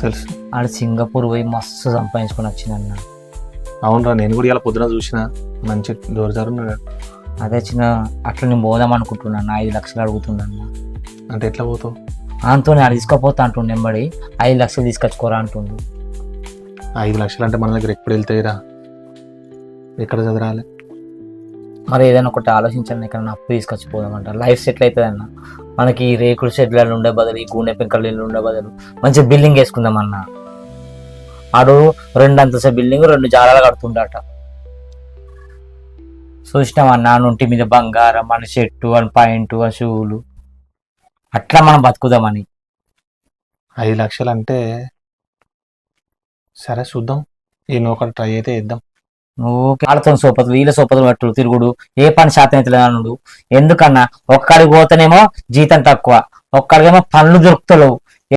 తెలుసు. ఆడ సింగపూర్ పోయి మస్తు సంపాదించుకొని వచ్చిందన్న. అవునరా, నేను కూడా ఇలా పొద్దున చూసిన, మంచి దూరదారు. అదే చిన్న అట్లా నేను పోదాం అనుకుంటున్నాను. 5 లక్షలు అడుగుతున్నాను. అంటే ఎట్లా పోతావు? అంతో నేను తీసుకోపోతా అంటుండే ఎంబడి 5 లక్షలు తీసుకొచ్చుకోరా అంటుండు. 5 లక్షలు అంటే మన దగ్గర ఎప్పుడు వెళ్తాయిరా, ఎక్కడ చదరాలి? మరి ఏదైనా ఒకటి ఆలోచించాను. ఇక్కడ అప్పు తీసుకొచ్చిపోదామంట. లైఫ్ సెటిల్ అవుతుంది అన్న. మనకి ఈ రేకుల షెడ్లలో ఉండే బదులు, ఈ గూనె పెంకలు ఉండే బదులు మంచిగా బిల్డింగ్ వేసుకుందాం అన్న. ఆడు 2 అంతస్తుల బిల్డింగ్ 2 జాలాలు కడుతుండట. చూసినాం అన్న, నొంటి మీద బంగారం, మన షర్టు అని పాయింట్ ఆ షూలు, అట్లా మనం బతుకుదామని. 5 లక్షలు అంటే సరే చూద్దాం, ఈయన ఒకటి ట్రై అయితే ఇద్దాం. నువ్వు వాళ్ళతో సోపతులు వీళ్ళ సోపతులు పట్టుడు తిరుగుడు, ఏ పని శాతం అయితే అనుడు. ఎందుకన్నా ఒక్కడికి పోతేనేమో జీతం తక్కువ, ఒక్కడికేమో పనులు దొరుకుతలేవు.